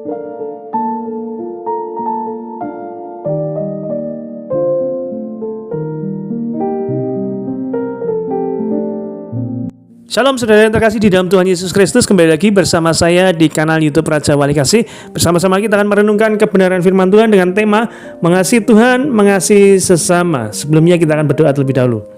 Shalom saudara yang terkasih di dalam Tuhan Yesus Kristus. Kembali lagi bersama saya di kanal YouTube Raja Wali Kasih. Bersama-sama kita akan merenungkan kebenaran firman Tuhan dengan tema mengasihi Tuhan, mengasihi sesama. Sebelumnya kita akan berdoa terlebih dahulu.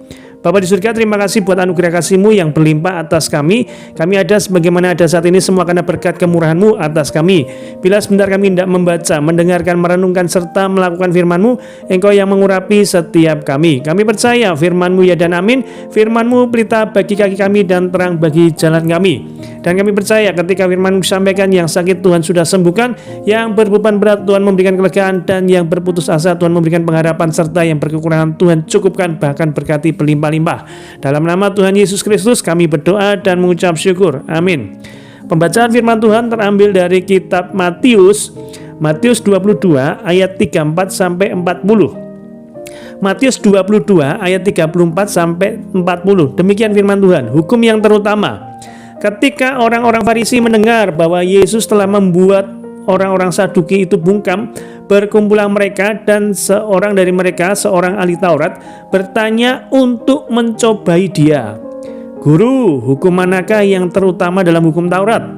Bapa di surga, terima kasih buat anugerah kasih-Mu yang berlimpah atas kami. Kami ada sebagaimana ada saat ini semua karena berkat kemurahan-Mu atas kami. Bila sebentar kami tidak membaca, mendengarkan, merenungkan, serta melakukan firman-Mu, Engkau yang mengurapi setiap kami. Kami percaya firman-Mu ya dan amin. Firman-Mu pelita bagi kaki kami dan terang bagi jalan kami. Dan kami percaya ketika firman-Mu disampaikan, yang sakit Tuhan sudah sembuhkan, yang berbeban berat Tuhan memberikan kelegaan, dan yang berputus asa Tuhan memberikan pengharapan, serta yang berkekurangan Tuhan cukupkan, bahkan berkati berlimpah-limpah. Dalam nama Tuhan Yesus Kristus kami berdoa dan mengucap syukur. Amin. Pembacaan firman Tuhan terambil dari kitab Matius 22 ayat 34 sampai 40. Matius 22 ayat 34 sampai 40. Demikian firman Tuhan. Hukum yang terutama. Ketika orang-orang Farisi mendengar bahwa Yesus telah membuat orang-orang Saduki itu bungkam, berkumpulah mereka dan seorang dari mereka, seorang ahli Taurat, bertanya untuk mencobai dia. Guru, hukum manakah yang terutama dalam hukum Taurat?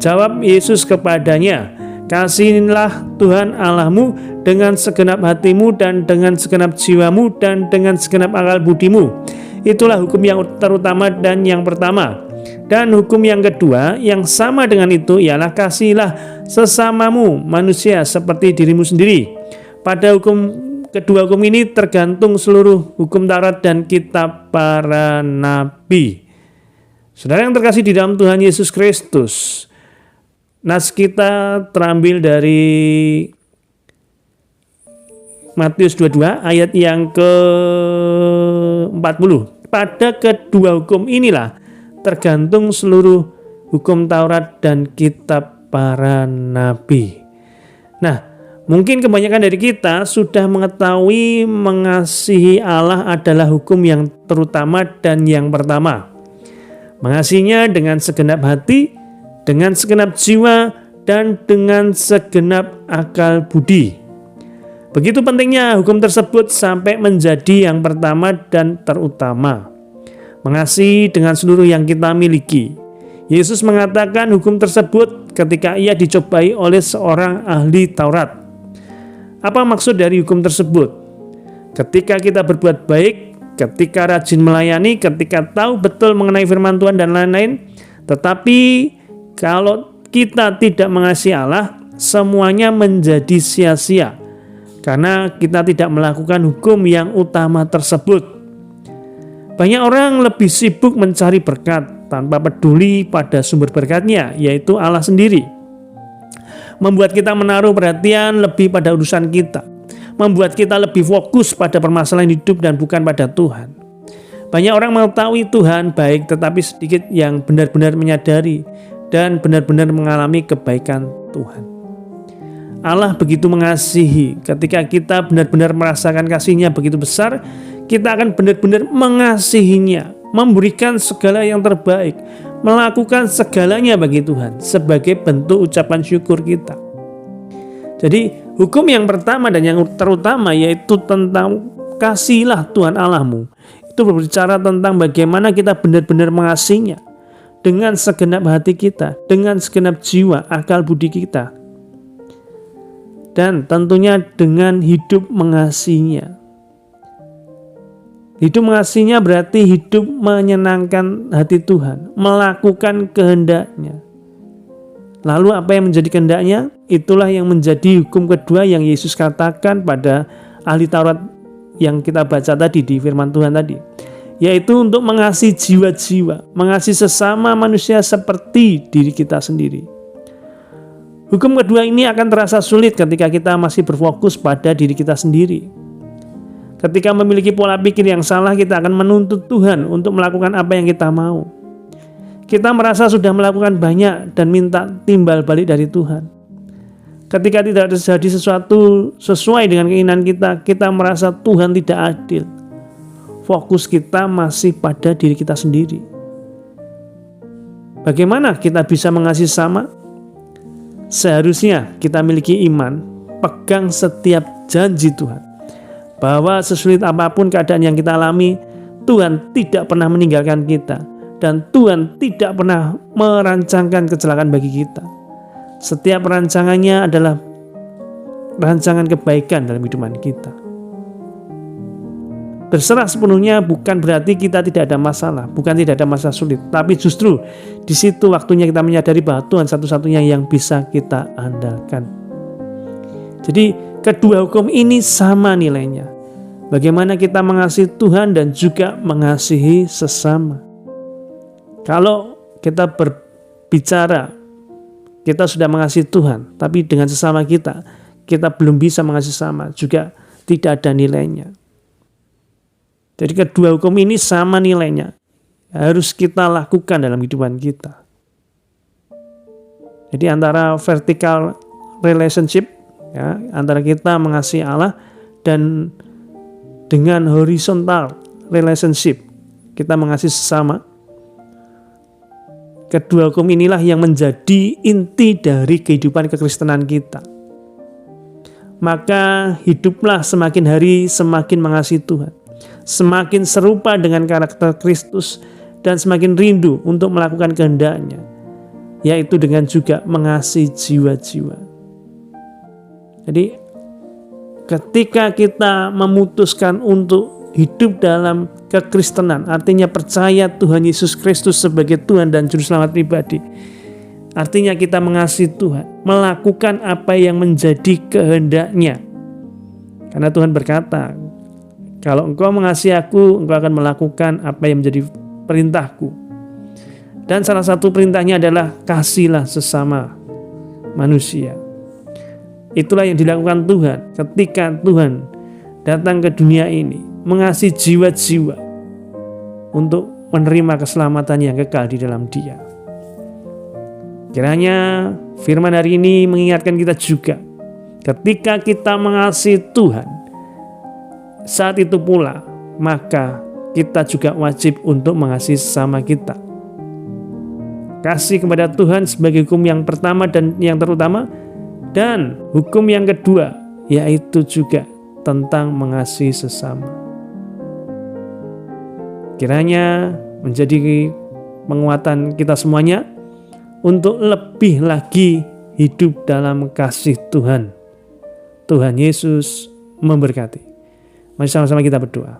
Jawab Yesus kepadanya, kasihilah Tuhan Allahmu dengan segenap hatimu dan dengan segenap jiwamu dan dengan segenap akal budimu. Itulah hukum yang terutama dan yang pertama. Dan hukum yang kedua yang sama dengan itu ialah kasihilah sesamamu manusia seperti dirimu sendiri. Pada kedua hukum ini tergantung seluruh hukum Taurat dan kitab para nabi. Saudara yang terkasih di dalam Tuhan Yesus Kristus, nas kita terambil dari Matius 22 ayat yang ke-40. Pada kedua hukum inilah tergantung seluruh hukum Taurat dan kitab para nabi. Nah, mungkin kebanyakan dari kita sudah mengetahui mengasihi Allah adalah hukum yang terutama dan yang pertama. Mengasihinya dengan segenap hati, dengan segenap jiwa, dan dengan segenap akal budi. Begitu pentingnya hukum tersebut sampai menjadi yang pertama dan terutama. Mengasihi dengan seluruh yang kita miliki. Yesus mengatakan hukum tersebut ketika ia dicobai oleh seorang ahli Taurat. Apa maksud dari hukum tersebut? Ketika kita berbuat baik, ketika rajin melayani, ketika tahu betul mengenai firman Tuhan dan lain-lain, tetapi kalau kita tidak mengasihi Allah, semuanya menjadi sia-sia karena kita tidak melakukan hukum yang utama tersebut. Banyak orang lebih sibuk mencari berkat tanpa peduli pada sumber berkatnya, yaitu Allah sendiri. Membuat kita menaruh perhatian lebih pada urusan kita, membuat kita lebih fokus pada permasalahan hidup dan bukan pada Tuhan. Banyak orang mengetahui Tuhan baik, tetapi sedikit yang benar-benar menyadari dan benar-benar mengalami kebaikan Tuhan. Allah begitu mengasihi. Ketika kita benar-benar merasakan kasih-Nya begitu besar, kita akan benar-benar mengasihinya, memberikan segala yang terbaik, melakukan segalanya bagi Tuhan sebagai bentuk ucapan syukur kita. Jadi hukum yang pertama dan yang terutama yaitu tentang kasihilah Tuhan Allahmu. Itu berbicara tentang bagaimana kita benar-benar mengasihinya dengan segenap hati kita, dengan segenap jiwa, akal budi kita. Dan tentunya dengan hidup mengasihinya. Hidup mengasihinya berarti hidup menyenangkan hati Tuhan, melakukan kehendak-Nya. Lalu apa yang menjadi kehendak-Nya? Itulah yang menjadi hukum kedua yang Yesus katakan pada ahli Taurat yang kita baca tadi di firman Tuhan tadi, yaitu untuk mengasihi jiwa-jiwa, mengasihi sesama manusia seperti diri kita sendiri. Hukum kedua ini akan terasa sulit ketika kita masih berfokus pada diri kita sendiri. Ketika memiliki pola pikir yang salah, kita akan menuntut Tuhan untuk melakukan apa yang kita mau. Kita merasa sudah melakukan banyak dan minta timbal balik dari Tuhan. Ketika tidak terjadi sesuatu sesuai dengan keinginan kita, kita merasa Tuhan tidak adil. Fokus kita masih pada diri kita sendiri. Bagaimana kita bisa mengasihi sama? seharusnya kita miliki iman, pegang setiap janji Tuhan, bahwa sesulit apapun keadaan yang kita alami, Tuhan tidak pernah meninggalkan kita, dan Tuhan tidak pernah merancangkan kecelakaan bagi kita. Setiap rancangannya adalah rancangan kebaikan dalam hidup kita. Berserah sepenuhnya bukan berarti kita tidak ada masalah, bukan tidak ada masa sulit, tapi justru di situ waktunya kita menyadari bahwa Tuhan satu-satunya yang bisa kita andalkan. Jadi kedua hukum ini sama nilainya. Bagaimana kita mengasihi Tuhan dan juga mengasihi sesama. Kalau kita berbicara kita sudah mengasihi Tuhan, tapi dengan sesama kita belum bisa mengasihi sesama, juga tidak ada nilainya. Jadi kedua hukum ini sama nilainya, harus kita lakukan dalam kehidupan kita. Jadi antara vertical relationship, ya, antara kita mengasihi Allah, dan dengan horizontal relationship, kita mengasihi sesama. Kedua hukum inilah yang menjadi inti dari kehidupan kekristenan kita. Maka hiduplah semakin hari semakin mengasihi Tuhan, semakin serupa dengan karakter Kristus, dan semakin rindu untuk melakukan kehendak-Nya, yaitu dengan juga mengasihi jiwa-jiwa. Jadi ketika kita memutuskan untuk hidup dalam kekristenan, artinya percaya Tuhan Yesus Kristus sebagai Tuhan dan Juru Selamat pribadi, artinya kita mengasihi Tuhan, melakukan apa yang menjadi kehendak-Nya. Karena Tuhan berkata, kalau engkau mengasihi aku, engkau akan melakukan apa yang menjadi perintahku. Dan salah satu perintahnya adalah kasihlah sesama manusia. Itulah yang dilakukan Tuhan ketika Tuhan datang ke dunia ini, mengasihi jiwa-jiwa untuk menerima keselamatan yang kekal di dalam Dia. Kiranya firman hari ini mengingatkan kita juga, ketika kita mengasihi Tuhan, saat itu pula maka kita juga wajib untuk mengasihi sesama kita. Kasih kepada Tuhan sebagai hukum yang pertama dan yang terutama, dan hukum yang kedua yaitu juga tentang mengasihi sesama. Kiranya menjadi penguatan kita semuanya untuk lebih lagi hidup dalam kasih Tuhan. Tuhan Yesus memberkati. Mari sama-sama kita berdoa.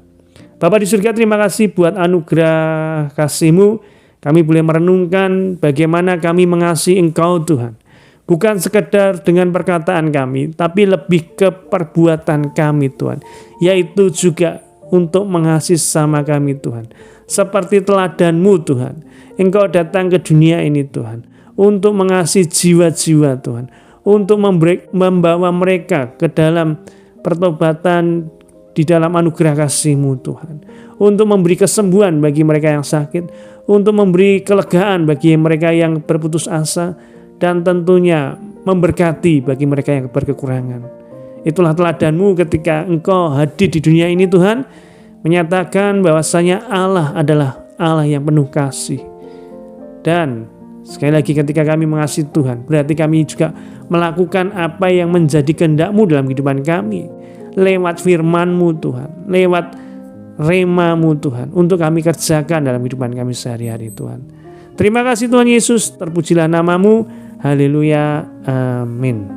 Bapa di surga, terima kasih buat anugerah kasih-Mu. Kami boleh merenungkan bagaimana kami mengasihi Engkau Tuhan. Bukan sekedar dengan perkataan kami, tapi lebih ke perbuatan kami Tuhan. Yaitu juga untuk mengasihi sesama kami Tuhan. Seperti teladan-Mu Tuhan. Engkau datang ke dunia ini Tuhan, untuk mengasihi jiwa-jiwa Tuhan. Untuk membawa mereka ke dalam pertobatan di dalam anugerah kasih-Mu Tuhan. Untuk memberi kesembuhan bagi mereka yang sakit. Untuk memberi kelegaan bagi mereka yang berputus asa. Dan tentunya memberkati bagi mereka yang berkekurangan. Itulah teladan-Mu ketika Engkau hadir di dunia ini Tuhan. Menyatakan bahwasanya Allah adalah Allah yang penuh kasih. Dan sekali lagi ketika kami mengasihi Tuhan, berarti kami juga melakukan apa yang menjadi kehendak-Mu dalam kehidupan kami. Lewat firman-Mu Tuhan, lewat rema-Mu Tuhan, untuk kami kerjakan dalam kehidupan kami sehari-hari Tuhan. Terima kasih Tuhan Yesus, terpujilah nama-Mu. Haleluya, amin.